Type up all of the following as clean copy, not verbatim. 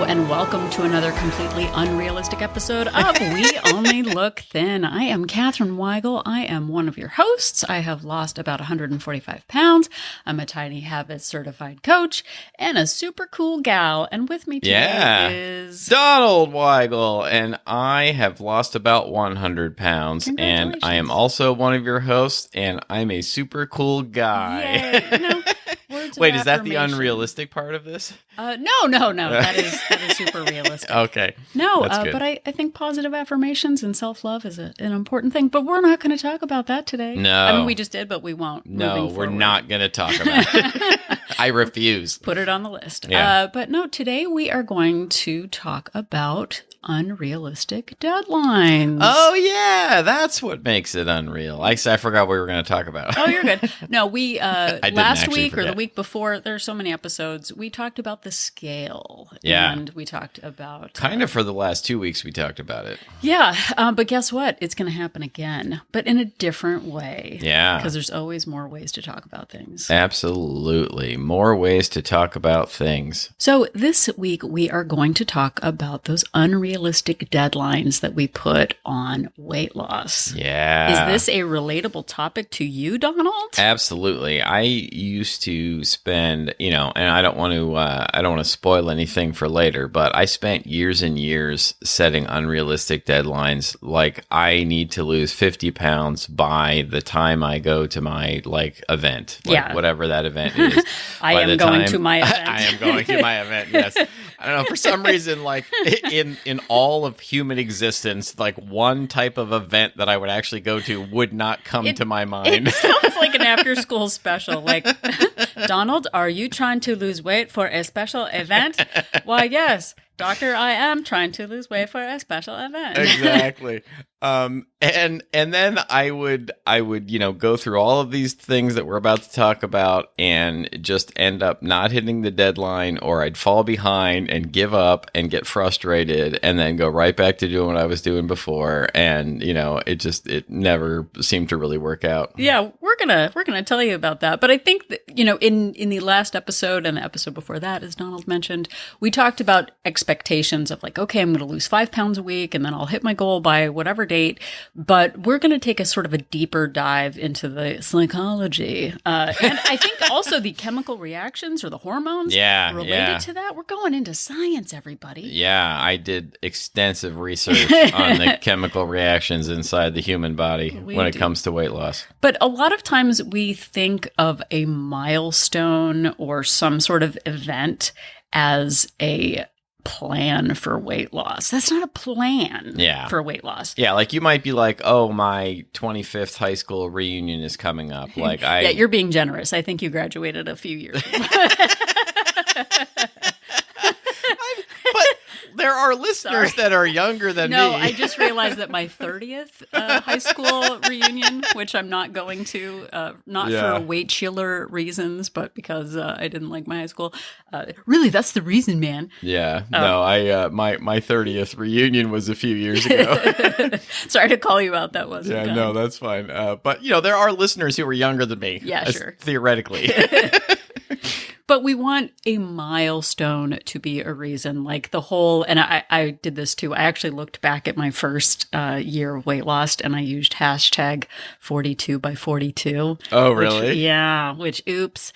and welcome to another completely unrealistic episode of We Only Look Thin. I am Katherine Weigel. I am one of your hosts. I have lost about 145 pounds. I'm a Tiny Habits certified coach and a super cool gal. And with me today is Donald Weigel, and I have lost about 100 pounds. And I am also one of your hosts, and I'm a super cool guy. Yay. Wait, is that the unrealistic part of this? No. That is super realistic. Okay. No, but I think positive affirmations and self-love is an important thing. But we're not going to talk about that today. No. I mean, we just did, but we won't. No, we're not going to talk about it. I refuse. Put it on the list. Yeah. But no, today we are going to talk about unrealistic deadlines. Oh, yeah. That's what makes it unreal. I forgot what we were going to talk about. Oh, you're good. No, we last week forget. or the week before, there's so many episodes, we talked about the scale. Yeah. And we talked about... Kind of for the last 2 weeks we talked about it. Yeah. But guess what? It's going to happen again, but in a different way. Yeah. Because there's always more ways to talk about things. Absolutely. More ways to talk about things. So this week we are going to talk about those unrealistic deadlines that we put on weight loss. Yeah. Is this a relatable topic to you, Donald? Absolutely. I used to spend, and I don't want to spoil anything for later, but I spent years and years setting unrealistic deadlines. Like, I need to lose 50 pounds by the time I go to my event, whatever that event is. I am going to my event. I am going to my event. Yes. I don't know. For some reason, in all of human existence, one type of event that I would actually go to would not come to my mind. It sounds like an after-school special. Donald, are you trying to lose weight for a special event? Why, yes, Doctor, I am trying to lose weight for a special event. Exactly. And then I would go through all of these things that we're about to talk about and just end up not hitting the deadline, or I'd fall behind and give up and get frustrated and then go right back to doing what I was doing before. And, it never seemed to really work out. Yeah, we're gonna tell you about that. But I think that, in the last episode and the episode before that, as Donald mentioned, we talked about expectations of okay, I'm going to lose 5 pounds a week and then I'll hit my goal by whatever date. But we're going to take a sort of a deeper dive into the psychology. And I think also the chemical reactions or the hormones related to that. We're going into science, everybody. Yeah, I did extensive research on the chemical reactions inside the human body when it comes to weight loss. But a lot of times we think of a milestone or some sort of event as a plan for weight loss. That's not a plan for weight loss. Yeah, you might be oh, my 25th high school reunion is coming up. Yeah, you're being generous. I think you graduated a few years ago. But there are listeners that are younger than me. No, I just realized that my 30th high school reunion, which I'm not going to, not for weight chiller reasons, but because I didn't like my high school. Really, that's the reason, man. Yeah. No, my 30th reunion was a few years ago. Sorry to call you out. That wasn't. Yeah, no, that's fine. But, there are listeners who are younger than me. Yeah, sure. Theoretically. But we want a milestone to be a reason, the whole, and I did this too. I actually looked back at my first year of weight loss and I used hashtag 42by42. Oh, really? Which oops.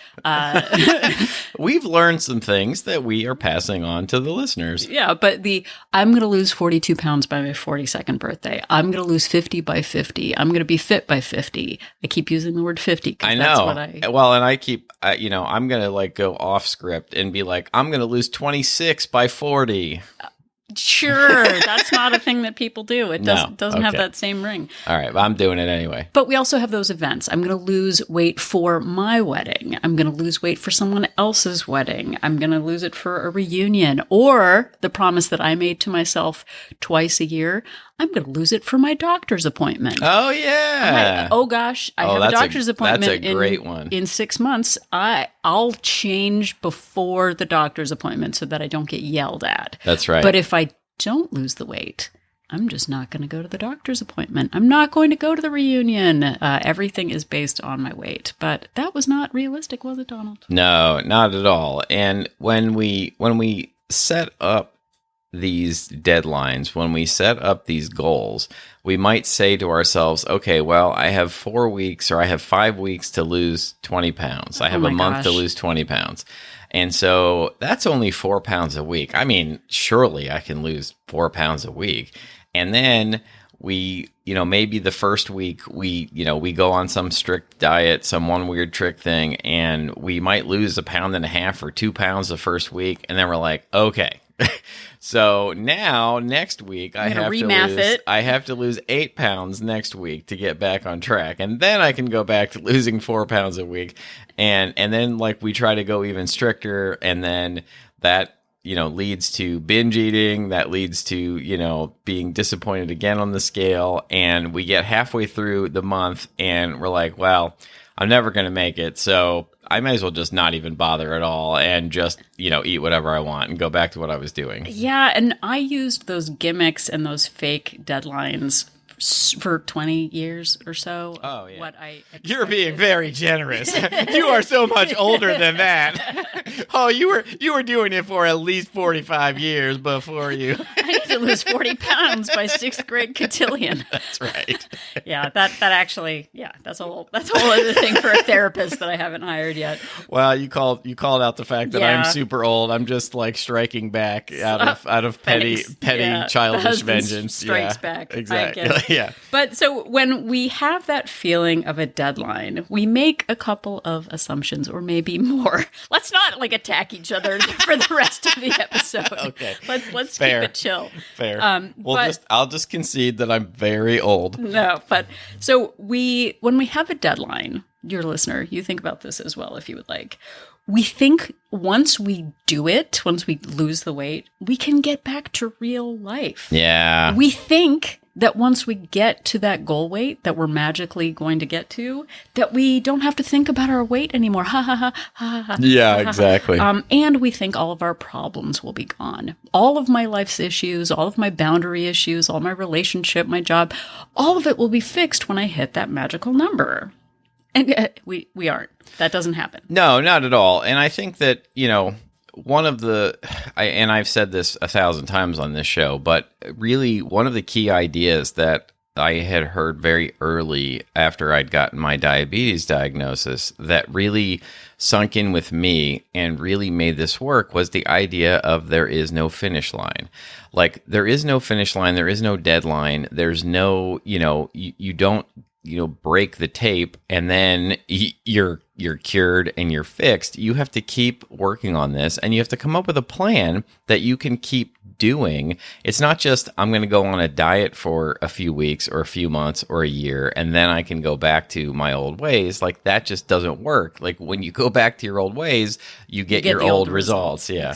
We've learned some things that we are passing on to the listeners. Yeah, but I'm going to lose 42 pounds by my 42nd birthday. I'm going to lose 50 by 50. I'm going to be fit by 50. I keep using the word 50. I know. And I keep, I'm going to go off script and be I'm going to lose 26 by 40. Sure, that's not a thing that people do. It doesn't have that same ring. All right, well, I'm doing it anyway. But we also have those events. I'm going to lose weight for my wedding. I'm going to lose weight for someone else's wedding. I'm going to lose it for a reunion. Or the promise that I made to myself twice a year, I'm going to lose it for my doctor's appointment. Oh, yeah. Oh, gosh, I have a doctor's appointment that's a great one. In 6 months. I'll change before the doctor's appointment so that I don't get yelled at. That's right. But if I don't lose the weight, I'm just not going to go to the doctor's appointment. I'm not going to go to the reunion. Everything is based on my weight. But that was not realistic, was it, Donald? No, not at all. And when we set up these deadlines, when we set up these goals, we might say to ourselves, okay, well, I have 4 weeks or I have 5 weeks to lose 20 pounds. I have a month to lose 20 pounds. And so that's only 4 pounds a week. I mean, surely I can lose 4 pounds a week. And then we, maybe the first week we go on some strict diet, some one weird trick thing, and we might lose 1.5 pounds or 2 pounds the first week. And then we're like, okay. So now next week I have to lose 8 pounds next week to get back on track. And then I can go back to losing 4 pounds a week. And then like we try to go even stricter, and then that leads to binge eating, that leads to, being disappointed again on the scale. And we get halfway through the month and we're like, well, I'm never going to make it. So I may as well just not even bother at all and just, eat whatever I want and go back to what I was doing. Yeah. And I used those gimmicks and those fake deadlines for 20 years or so. Oh, yeah. You're being very generous. You are so much older than that. Oh, you were doing it for at least 45 years before you. I need to lose 40 pounds by 6th grade cotillion. That's right. Yeah, that actually, that's a whole other thing for a therapist that I haven't hired yet. Well, you called out the fact that I'm super old. I'm just like striking back out of petty childish vengeance. Strikes back. Exactly. Yeah. But so when we have that feeling of a deadline, we make a couple of assumptions, or maybe more. Let's not like attack each other for the rest of the episode. Okay. Let's keep it chill. Fair. I'll just concede that I'm very old. No, but so when we have a deadline, dear listener, you think about this as well if you would like. We think once we do it, once we lose the weight, we can get back to real life. Yeah. We think that once we get to that goal weight that we're magically going to get to, that we don't have to think about our weight anymore. Ha ha ha ha ha. Yeah, exactly. And we think all of our problems will be gone. All of my life's issues, all of my boundary issues, all my relationship, my job, all of it will be fixed when I hit that magical number. And we aren't. That doesn't happen. No, not at all. And I think that, one of and I've said this 1,000 times on this show, but really one of the key ideas that I had heard very early after I'd gotten my diabetes diagnosis that really sunk in with me and really made this work was the idea of there is no finish line. Like there is no finish line. There is no deadline. There's no, you don't, break the tape and then you're cured and you're fixed. You have to keep working on this and you have to come up with a plan that you can keep doing. It's not just I'm going to go on a diet for a few weeks or a few months or a year and then I can go back to my old ways. Like that just doesn't work. Like when you go back to your old ways, you get your old results. Yeah.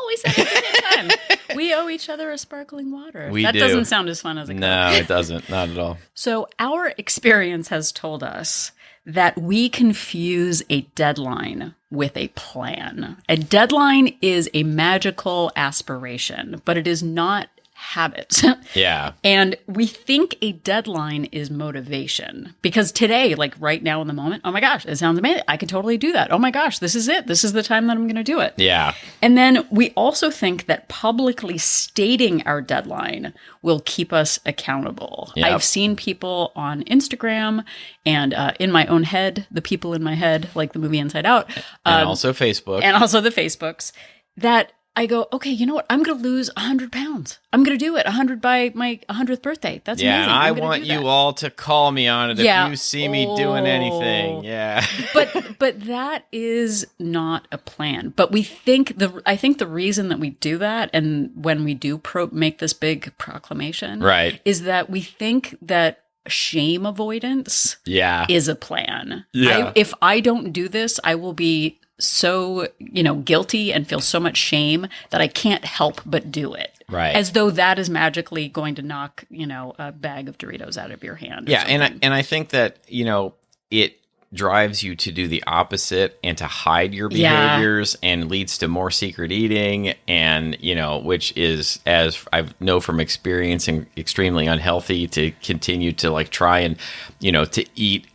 We said it at the time. We owe each other a sparkling water. That doesn't sound as fun as a Coke. No, it doesn't. Not at all. So our experience has told us that we confuse a deadline with a plan. A deadline is a magical aspiration, but it is not habits. Yeah. And we think a deadline is motivation because today, like right now in the moment, oh my gosh, it sounds amazing. I could totally do that. Oh my gosh, this is it. This is the time that I'm going to do it. Yeah. And then we also think that publicly stating our deadline will keep us accountable. Yep. I've seen people on Instagram and in my own head, the people in my head, like the movie Inside Out. And also Facebook. And also the Facebooks that I go, okay, you know what? I'm going to lose 100 pounds. I'm going to do it 100 by my 100th birthday. That's amazing. Yeah, I want you all to call me on it if you see me doing anything. Yeah. But that is not a plan. But we think I think the reason that we do that and when we do make this big proclamation, right, is that we think that shame avoidance is a plan. Yeah. If I don't do this, I will be so, guilty and feel so much shame that I can't help but do it. Right. As though that is magically going to knock, a bag of Doritos out of your hand. Yeah. And I think that, it drives you to do the opposite and to hide your behaviors and leads to more secret eating and, which is, as I know from experience, extremely unhealthy to continue to like try and, to eat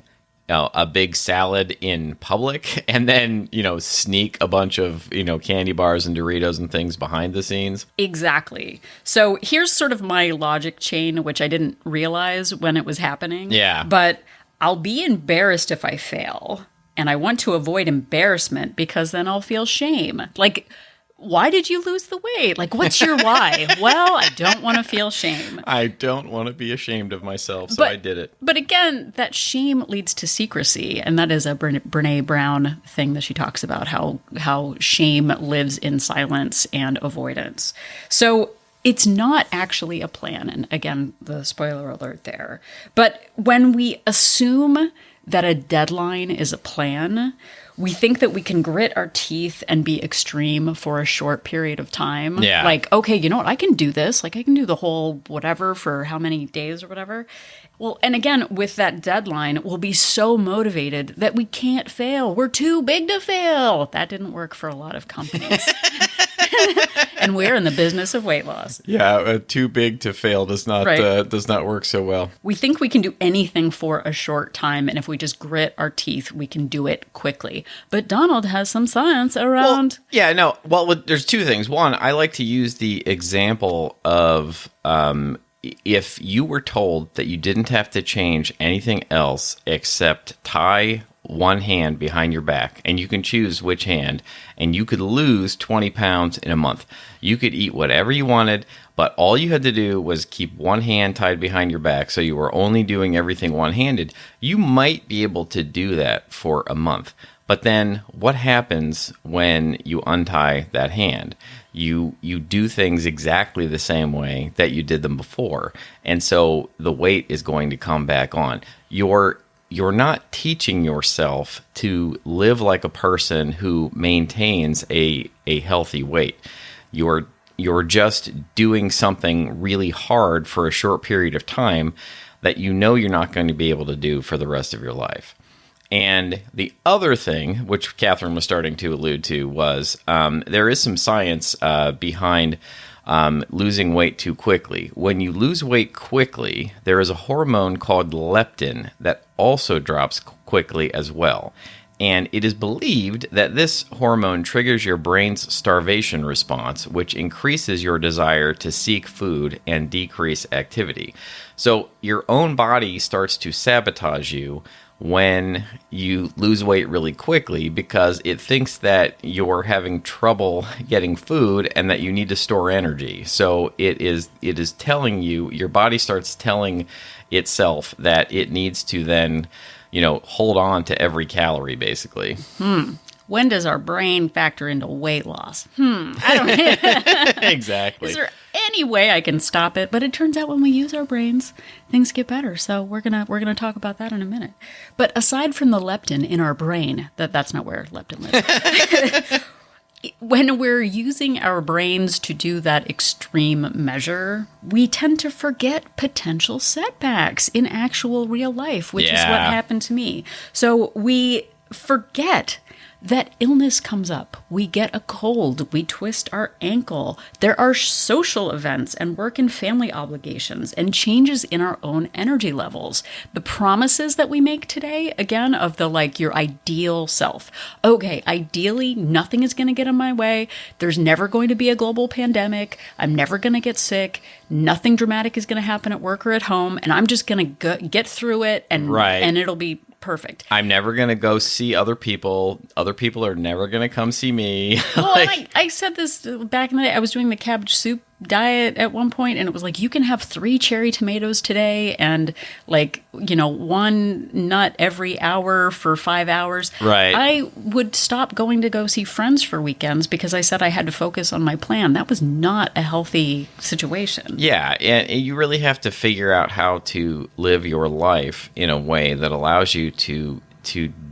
a big salad in public and then, sneak a bunch of, candy bars and Doritos and things behind the scenes. Exactly. So here's sort of my logic chain, which I didn't realize when it was happening. Yeah. But I'll be embarrassed if I fail. And I want to avoid embarrassment because then I'll feel shame. Like, why did you lose the weight? Like, what's your why? Well, I don't want to feel shame. I don't want to be ashamed of myself, so I did it. But again, that shame leads to secrecy. And that is a Brene Brown thing that she talks about, how shame lives in silence and avoidance. So it's not actually a plan. And again, the spoiler alert there. But when we assume that a deadline is a plan, we think that we can grit our teeth and be extreme for a short period of time. Yeah. Like, okay, you know what? I can do this. Like, I can do the whole whatever for how many days or whatever. Well, and again, with that deadline, we'll be so motivated that we can't fail. We're too big to fail. That didn't work for a lot of companies. And we're in the business of weight loss. Yeah, too big to fail does not work so well. We think we can do anything for a short time, and if we just grit our teeth, we can do it quickly. But Donald has some science around. Well, there's two things. One, I like to use the example of if you were told that you didn't have to change anything else except tie one hand behind your back, and you can choose which hand, and you could lose 20 pounds in a month. You could eat whatever you wanted, but all you had to do was keep one hand tied behind your back, so you were only doing everything one-handed. You might be able to do that for a month. But then what happens when you untie that hand? You do things exactly the same way that you did them before. And so the weight is going to come back on. You're not teaching yourself to live like a person who maintains a healthy weight. You're just doing something really hard for a short period of time that you know you're not going to be able to do for the rest of your life. And the other thing, which Catherine was starting to allude to, was there is some science behind losing weight too quickly. When you lose weight quickly, there is a hormone called leptin that also drops quickly as well. And it is believed that this hormone triggers your brain's starvation response, which increases your desire to seek food and decrease activity. So your own body starts to sabotage you when you lose weight really quickly because it thinks that you're having trouble getting food and that you need to store energy. So it is telling you, your body starts telling itself that it needs to then, hold on to every calorie, basically. When does our brain factor into weight loss? I don't know. Exactly. Is there any way I can stop it? But it turns out when we use our brains, things get better. So we're gonna talk about that in a minute. But aside from the leptin in our brain, that's not where leptin lives. When we're using our brains to do that extreme measure, we tend to forget potential setbacks in actual real life, which is what happened to me. So we forget that illness comes up. We get a cold. We twist our ankle. There are social events and work and family obligations and changes in our own energy levels. The promises that we make today, again, of your ideal self. Okay, ideally, nothing is going to get in my way. There's never going to be a global pandemic. I'm never going to get sick. Nothing dramatic is going to happen at work or at home. And I'm just going to get through it and it'll be perfect. I'm never going to go see other people. Other people are never going to come see me. Well, I said this back in the day. I was doing the cabbage soup diet at one point, and it was like, you can have 3 cherry tomatoes today and 1 nut every hour for 5 hours. Right. I would stop going to go see friends for weekends because I said I had to focus on my plan. That was not a healthy situation. Yeah, and you really have to figure out how to live your life in a way that allows you to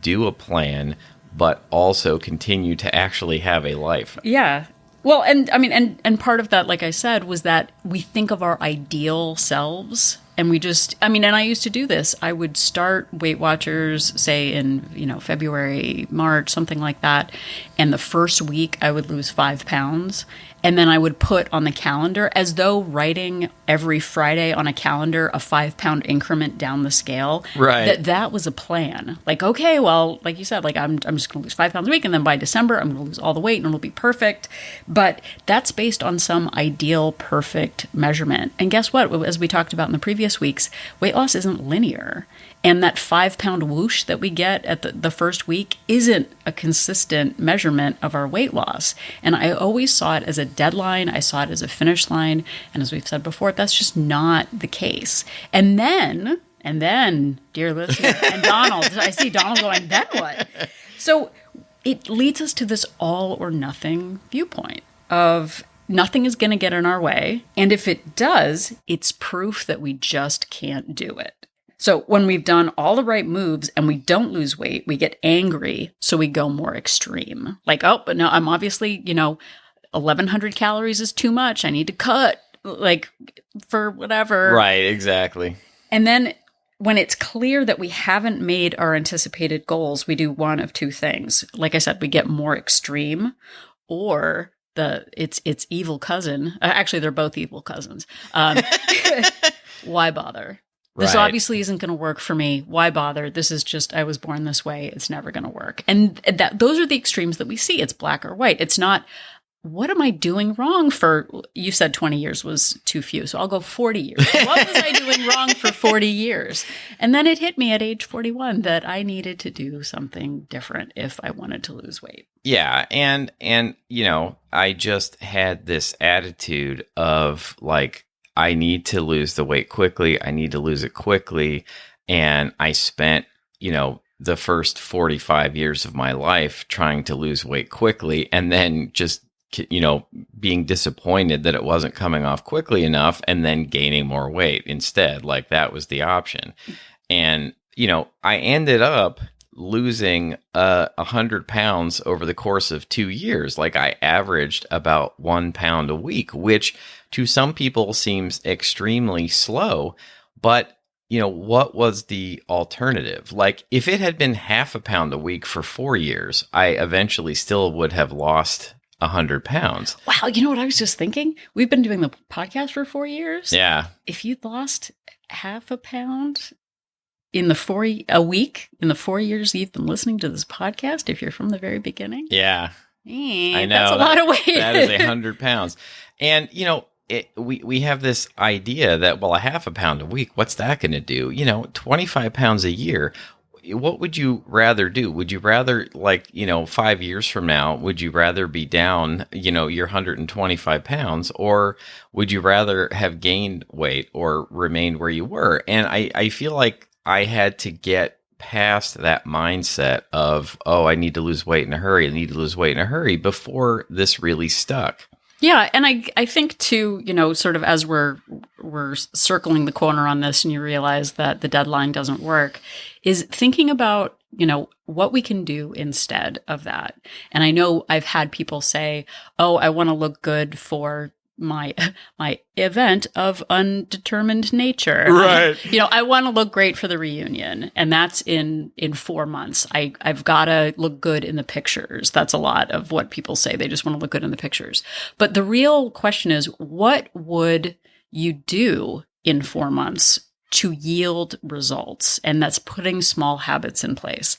do a plan, but also continue to actually have a life. Yeah. Well, and I mean, and part of that, like I said, was that we think of our ideal selves, and we just, and I used to do this. I would start Weight Watchers, say in, February, March, something like that. And the first week I would lose 5 pounds. And then I would put on the calendar, as though writing every Friday on a calendar a 5-pound increment down the scale. Right. That was a plan. Like, okay, well, like you said, like I'm just going to lose 5 pounds a week, and then by December I'm going to lose all the weight, and it'll be perfect. But that's based on some ideal, perfect measurement. And guess what? As we talked about in the previous weeks, weight loss isn't linear. And that 5-pound whoosh that we get at the first week isn't a consistent measurement of our weight loss. And I always saw it as a deadline. I saw it as a finish line. And as we've said before, that's just not the case. And then, dear listener, and Donald, I see Donald going, then what? So it leads us to this all or nothing viewpoint of nothing is going to get in our way. And if it does, it's proof that we just can't do it. So when we've done all the right moves and we don't lose weight, we get angry. So we go more extreme. Like, oh, but no, I'm obviously, 1,100 calories is too much. I need to cut, like, for whatever. Right, exactly. And then when it's clear that we haven't made our anticipated goals, we do one of two things. Like I said, we get more extreme, or it's evil cousin. Actually, they're both evil cousins. Why bother? This obviously isn't going to work for me. Why bother? This is just, I was born this way. It's never going to work. And those are the extremes that we see. It's black or white. It's not, what am I doing wrong for, you said 20 years was too few, so I'll go 40 years. What was I doing wrong for 40 years? And then it hit me at age 41 that I needed to do something different if I wanted to lose weight. Yeah. And I just had this attitude of like, I need to lose the weight quickly. I need to lose it quickly. And I spent, the first 45 years of my life trying to lose weight quickly, and then just, being disappointed that it wasn't coming off quickly enough, and then gaining more weight instead. Like that was the option. And, I ended up losing 100 pounds over the course of 2 years. Like I averaged about 1 pound a week, which to some people seems extremely slow. But, what was the alternative? Like if it had been half a pound a week for 4 years, I eventually still would have lost 100 pounds. Wow. You know what I was just thinking? We've been doing the podcast for 4 years. Yeah. If you'd lost half a pound in the 4 years you've been listening to this podcast, if you're from the very beginning. Yeah. I know. That's a lot of weight. That is 100 pounds. And, we have this idea that, well, a half a pound a week, what's that going to do? 25 pounds a year. What would you rather do? Would you rather, 5 years from now, would you rather be down, your 125 pounds, or would you rather have gained weight or remained where you were? And I feel like I had to get past that mindset of, oh, I need to lose weight in a hurry. I need to lose weight in a hurry before this really stuck. Yeah. And I think too, sort of as we're circling the corner on this and you realize that the deadline doesn't work, is thinking about, what we can do instead of that. And I know I've had people say, oh, I want to look good for my event of undetermined nature. Right. I want to look great for the reunion, and that's in 4 months. I've got to look good in the pictures. That's a lot of what people say. They just want to look good in the pictures. But the real question is, what would you do in 4 months to yield results? And that's putting small habits in place.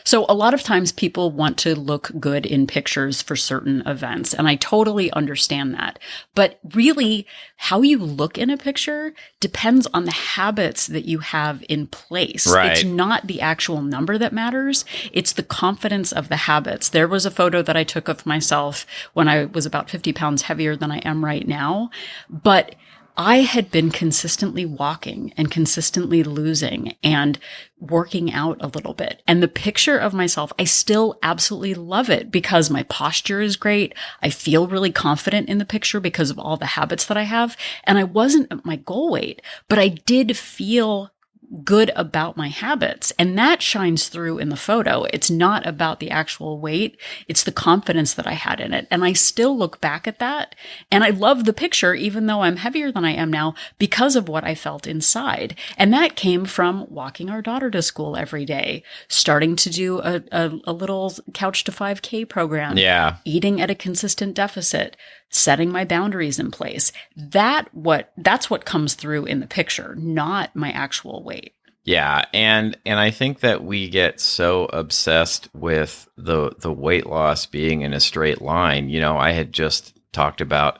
So a lot of times people want to look good in pictures for certain events, and I totally understand that. But really, how you look in a picture depends on the habits that you have in place. Right. It's not the actual number that matters. It's the confidence of the habits. There was a photo that I took of myself when I was about 50 pounds heavier than I am right now, but I had been consistently walking and consistently losing and working out a little bit. And the picture of myself, I still absolutely love it because my posture is great. I feel really confident in the picture because of all the habits that I have. And I wasn't at my goal weight, but I did feel good about my habits. And that shines through in the photo. It's not about the actual weight. It's the confidence that I had in it. And I still look back at that. And I love the picture, even though I'm heavier than I am now, because of what I felt inside. And that came from walking our daughter to school every day, starting to do a little Couch to 5K program, eating at a consistent deficit, setting my boundaries in place. That's what comes through in the picture, not my actual weight. Yeah, and I think that we get so obsessed with the weight loss being in a straight line. You know, I had just talked about,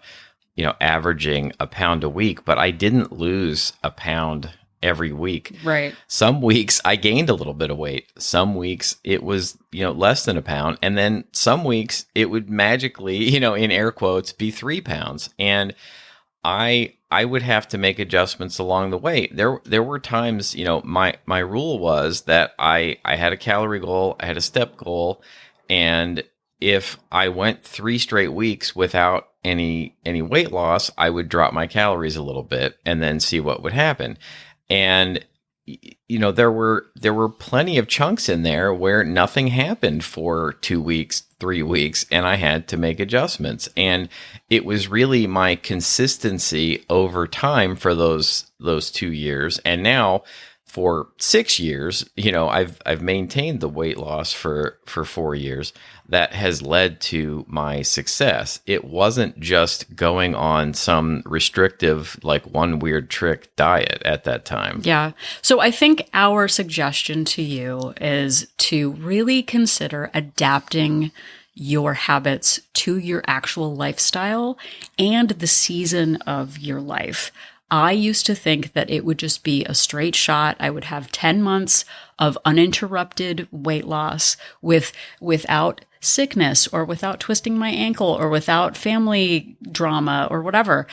you know, averaging a pound a week, but I didn't lose a pound every week. Right. Some weeks I gained a little bit of weight. Some weeks it was, you know, less than a pound. And then some weeks it would magically, you know, in air quotes, be 3 pounds. And I would have to make adjustments along the way. There were times, you know, my rule was that I had a calorie goal, I had a step goal, and if I went 3 straight weeks without any weight loss, I would drop my calories a little bit and then see what would happen. And you know, there were plenty of chunks in there where nothing happened for 2 weeks, 3 weeks, and I had to make adjustments. And it was really my consistency over time for those 2 years. And now for 6 years, you know, I've maintained the weight loss for 4 years. That has led to my success. It wasn't just going on some restrictive, like one weird trick diet at that time. Yeah. So I think our suggestion to you is to really consider adapting your habits to your actual lifestyle and the season of your life. I used to think that it would just be a straight shot. I would have 10 months of uninterrupted weight loss without sickness or without twisting my ankle or without family drama or whatever.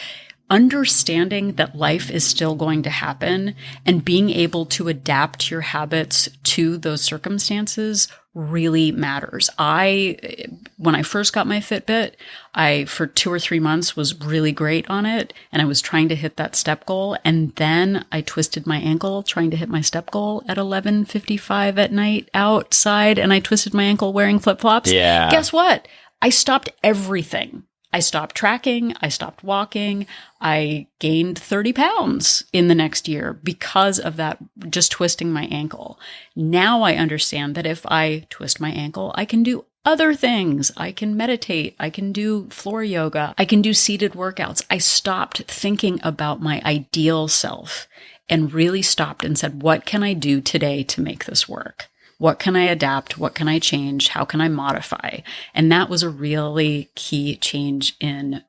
Understanding that life is still going to happen and being able to adapt your habits to those circumstances really matters. When I first got my Fitbit, I, for 2 or 3 months, was really great on it, and I was trying to hit that step goal. And then I twisted my ankle trying to hit my step goal at 11:55 at night outside, and I twisted my ankle wearing flip-flops. Yeah. Guess what? I stopped everything. I stopped tracking. I stopped walking. I gained 30 pounds in the next year because of that, just twisting my ankle. Now I understand that if I twist my ankle, I can do other things. I can meditate. I can do floor yoga. I can do seated workouts. I stopped thinking about my ideal self and really stopped and said, what can I do today to make this work? What can I adapt? What can I change? How can I modify? And that was a really key change in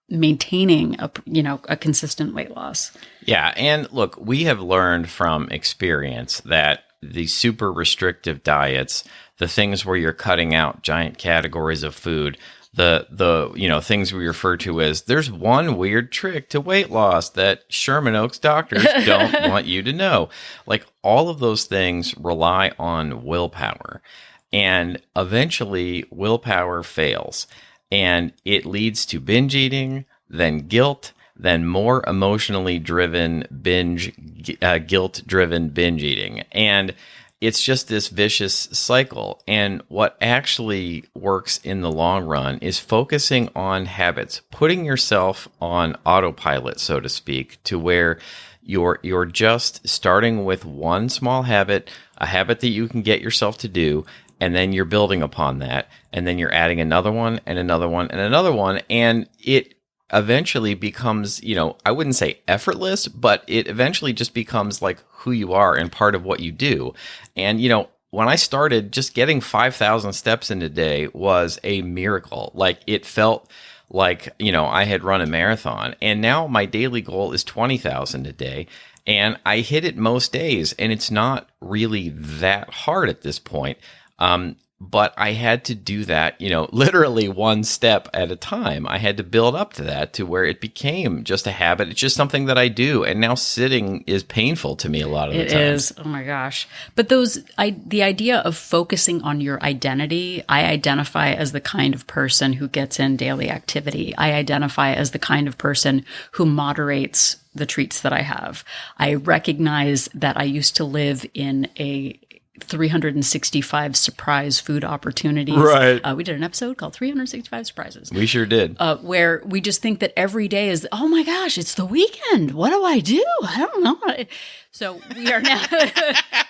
maintaining a consistent weight loss. Yeah. And look, we have learned from experience that the super restrictive diets, the things where you're cutting out giant categories of food, the things we refer to as there's one weird trick to weight loss that Sherman Oaks doctors don't want you to know. Like all of those things rely on willpower, and eventually willpower fails, and it leads to binge eating, then guilt, then more emotionally driven guilt-driven binge eating. And it's just this vicious cycle. And what actually works in the long run is focusing on habits, putting yourself on autopilot, so to speak, to where you're just starting with one small habit, a habit that you can get yourself to do, and then you're building upon that, and then you're adding another one and another one and another one, and it eventually becomes, I wouldn't say effortless, but it eventually just becomes like who you are and part of what you do. And, when I started, just getting 5,000 steps in a day was a miracle. Like it felt like, I had run a marathon, and now my daily goal is 20,000 a day. And I hit it most days, and it's not really that hard at this point. But I had to do that, literally one step at a time. I had to build up to that, to where it became just a habit. It's just something that I do. And now sitting is painful to me a lot of the time. It is. Oh my gosh. But the idea of focusing on your identity, I identify as the kind of person who gets in daily activity. I identify as the kind of person who moderates the treats that I have. I recognize that I used to live in a 365 surprise food opportunities. Right. We did an episode called 365 Surprises. We sure did. Where we just think that every day is, oh my gosh, it's the weekend. What do I do? I don't know. So we are now.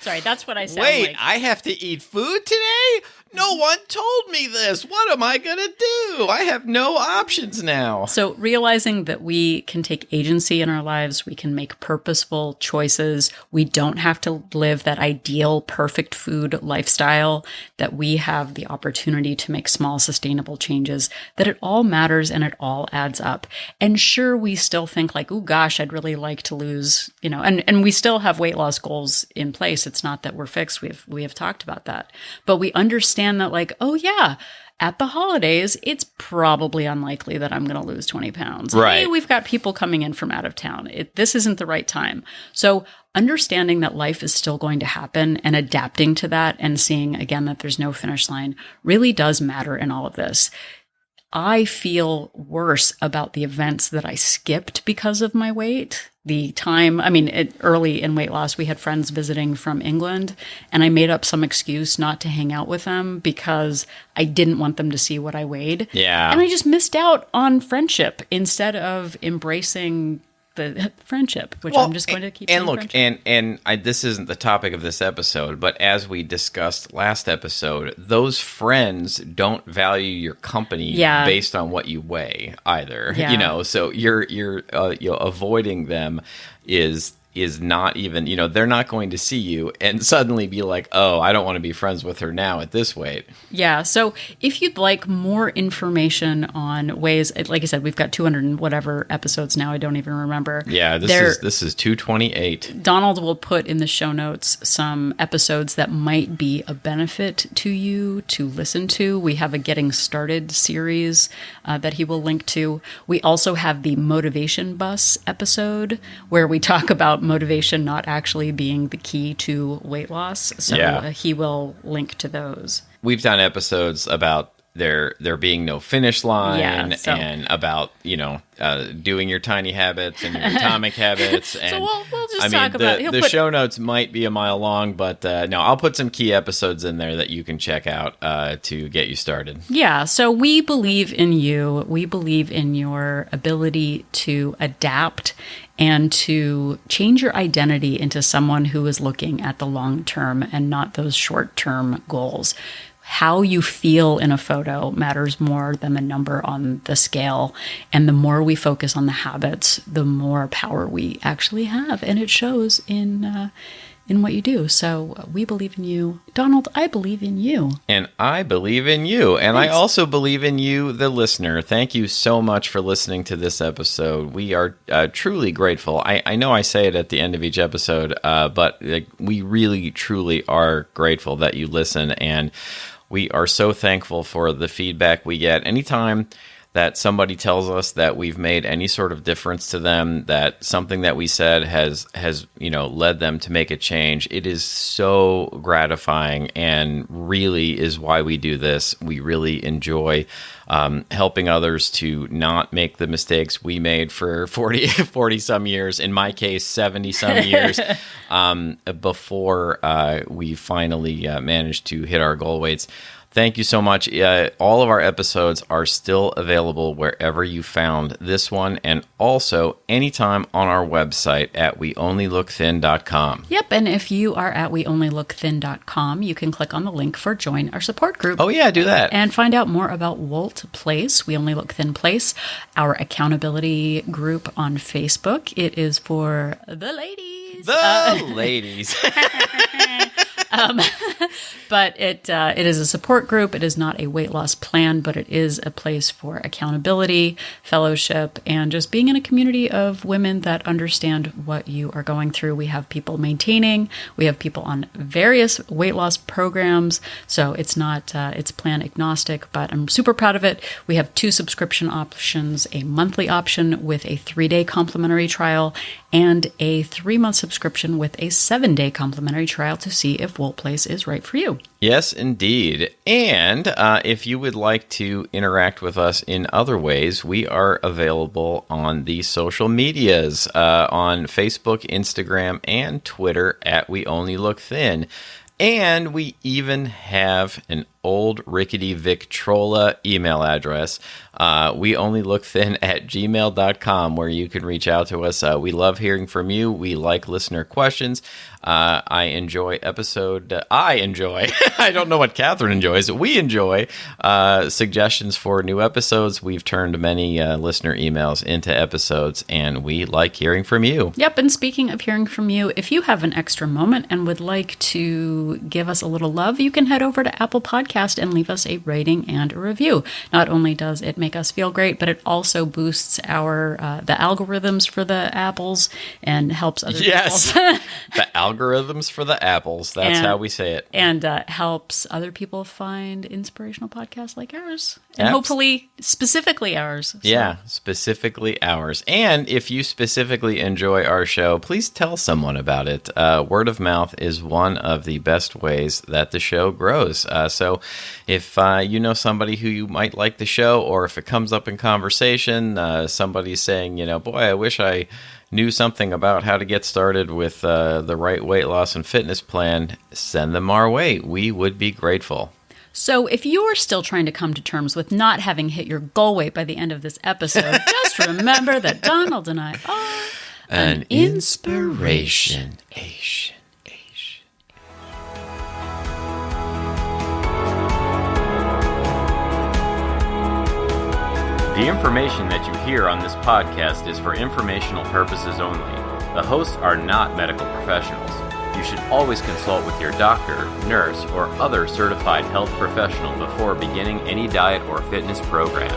Sorry, that's what I sound Wait, like. I have to eat food today? No one told me this. What am I going to do? I have no options now. So realizing that we can take agency in our lives, we can make purposeful choices. We don't have to live that ideal, perfect food lifestyle, that we have the opportunity to make small, sustainable changes, that it all matters and it all adds up. And sure, we still think like, oh gosh, I'd really like to lose, and we still have weight loss goals in place. It's not that we're fixed. We have talked about that, but we understand that like, oh yeah, at the holidays, it's probably unlikely that I'm going to lose 20 pounds. Right. Hey, we've got people coming in from out of town. This isn't the right time. So understanding that life is still going to happen and adapting to that and seeing again that there's no finish line really does matter in all of this. I feel worse about the events that I skipped because of my weight. The time, early in weight loss, we had friends visiting from England, and I made up some excuse not to hang out with them because I didn't want them to see what I weighed. Yeah. And I just missed out on friendship instead of embracing the friendship, which I'm just going to keep saying. And look, and this isn't the topic of this episode, but as we discussed last episode, those friends don't value your company based on what you weigh either. Yeah. So you're avoiding them is not even, they're not going to see you and suddenly be like, oh, I don't want to be friends with her now at this weight. Yeah. So if you'd like more information on ways, like I said, we've got 200 and whatever episodes now. I don't even remember. Yeah. This is 228. Donald will put in the show notes some episodes that might be a benefit to you to listen to. We have a Getting Started series that he will link to. We also have the Motivation Bus episode where we talk about motivation not actually being the key to weight loss. So he will link to those. We've done episodes about there being no finish line and about, doing your tiny habits and your atomic habits. And so we'll just talk about it. The show notes might be a mile long, but no, I'll put some key episodes in there that you can check out to get you started. Yeah. So we believe in you. We believe in your ability to adapt and to change your identity into someone who is looking at the long term and not those short term goals. How you feel in a photo matters more than the number on the scale. And the more we focus on the habits, the more power we actually have. And it shows in what you do. So we believe in you. Donald, I believe in you. And I believe in you. And Thanks. I also believe in you, the listener. Thank you so much for listening to this episode. We are truly grateful. I know I say it at the end of each episode, but we really, truly are grateful that you listen. And we are so thankful for the feedback we get. Anytime that somebody tells us that we've made any sort of difference to them, that something that we said has led them to make a change, it is so gratifying and really is why we do this. We really enjoy helping others to not make the mistakes we made for 40 some years, in my case 70 some years, before we finally managed to hit our goal weights. Thank you so much. All of our episodes are still available wherever you found this one, and also anytime on our website at weonlylookthin.com. Yep, and if you are at weonlylookthin.com, you can click on the link for Join Our Support Group. Oh yeah, do that. And find out more about Wolt Place, We Only Look Thin Place, our accountability group on Facebook. It is for the ladies. Ladies. But it is a support group. It is not a weight loss plan, but it is a place for accountability, fellowship, and just being in a community of women that understand what you are going through. We have people maintaining. We have people on various weight loss programs. So it's not, it's plan agnostic, but I'm super proud of it. We have 2 subscription options, a monthly option with a 3-day complimentary trial and a 3-month subscription with a 7-day complimentary trial to see if Wolt Place is right for you. Yes, indeed. And if you would like to interact with us in other ways, we are available on the social medias, on Facebook, Instagram, and Twitter at We Only Look Thin. And we even have an old rickety Victrola email address, weonlylookthin@gmail.com, where you can reach out to us. We love hearing from you. We like listener questions. I enjoy, I don't know what Catherine enjoys. We enjoy suggestions for new episodes. We've turned many listener emails into episodes, and we like hearing from you. Yep, and speaking of hearing from you, if you have an extra moment and would like to give us a little love, you can head over to Apple Podcast and leave us a rating and a review. Not only does it make us feel great, but it also boosts our the algorithms for the apples and helps other people. The algorithms for the apples. That's how we say it. And helps other people find inspirational podcasts like ours. And hopefully specifically ours. So. Yeah, specifically ours. And if you specifically enjoy our show, please tell someone about it. Word of mouth is one of the best ways that the show grows. So if you know somebody who you might like the show, or if it comes up in conversation, somebody's saying, boy, I wish I knew something about how to get started with the right weight loss and fitness plan, send them our way. We would be grateful. So if you're still trying to come to terms with not having hit your goal weight by the end of this episode, just remember that Donald and I are an inspiration. The information that you hear on this podcast is for informational purposes only. The hosts are not medical professionals. You should always consult with your doctor, nurse, or other certified health professional before beginning any diet or fitness program.